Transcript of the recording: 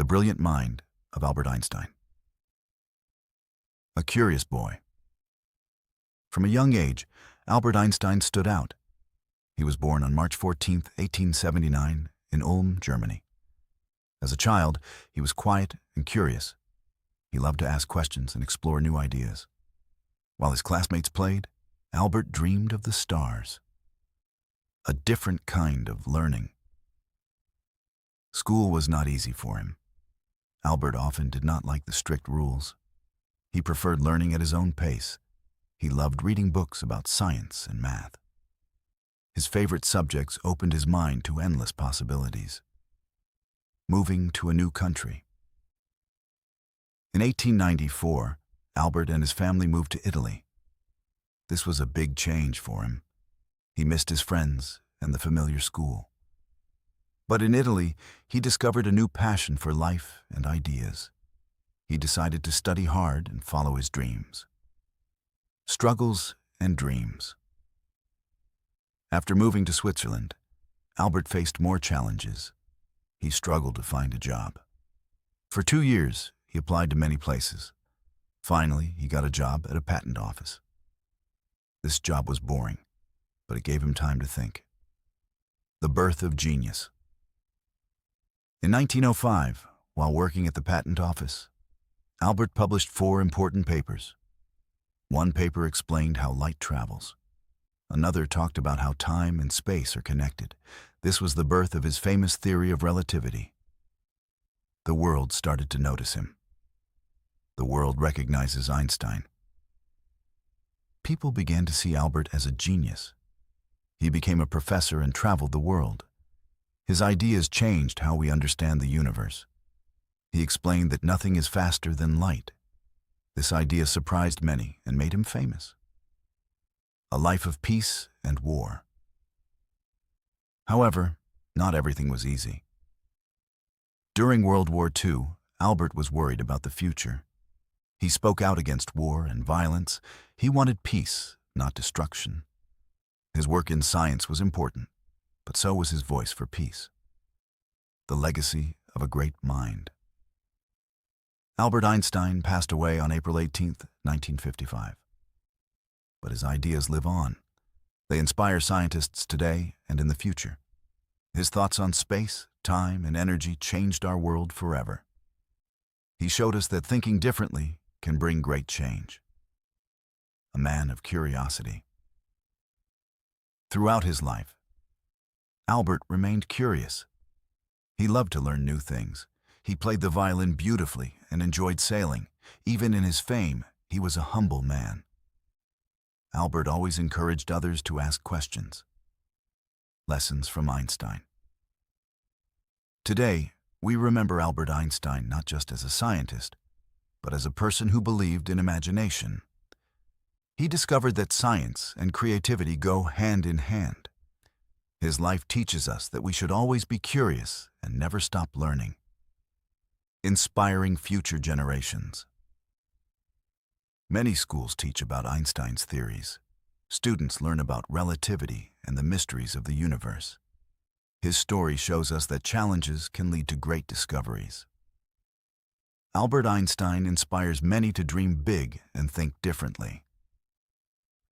The brilliant mind of Albert Einstein. A curious boy. From a young age, Albert Einstein stood out. He was born on March 14, 1879, in Ulm, Germany. As a child, he was quiet and curious. He loved to ask questions and explore new ideas. While his classmates played, Albert dreamed of the stars. A different kind of learning. School was not easy for him. Albert often did not like the strict rules. He preferred learning at his own pace. He loved reading books about science and math. His favorite subjects opened his mind to endless possibilities. Moving to a new country. In 1894, Albert and his family moved to Italy. This was a big change for him. He missed his friends and the familiar school. But in Italy, he discovered a new passion for life and ideas. He decided to study hard and follow his dreams. Struggles and dreams. After moving to Switzerland, Albert faced more challenges. He struggled to find a job. For 2 years, he applied to many places. Finally, he got a job at a patent office. This job was boring, but it gave him time to think. The birth of genius. In 1905, while working at the patent office, Albert published 4 important papers. One paper explained how light travels. Another talked about how time and space are connected. This was the birth of his famous theory of relativity. The world started to notice him. The world recognizes Einstein. People began to see Albert as a genius. He became a professor and traveled the world. His ideas changed how we understand the universe. He explained that nothing is faster than light. This idea surprised many and made him famous. A life of peace and war. However, not everything was easy. During World War II, Albert was worried about the future. He spoke out against war and violence. He wanted peace, not destruction. His work in science was important, but so was his voice for peace. The legacy of a great mind. Albert Einstein passed away on April 18, 1955. But his ideas live on. They inspire scientists today and in the future. His thoughts on space, time, and energy changed our world forever. He showed us that thinking differently can bring great change. A man of curiosity. Throughout his life, Albert remained curious. He loved to learn new things. He played the violin beautifully and enjoyed sailing. Even in his fame, he was a humble man. Albert always encouraged others to ask questions. Lessons from Einstein. Today, we remember Albert Einstein not just as a scientist, but as a person who believed in imagination. He discovered that science and creativity go hand in hand. His life teaches us that we should always be curious and never stop learning. Inspiring future generations. Many schools teach about Einstein's theories. Students learn about relativity and the mysteries of the universe. His story shows us that challenges can lead to great discoveries. Albert Einstein inspires many to dream big and think differently.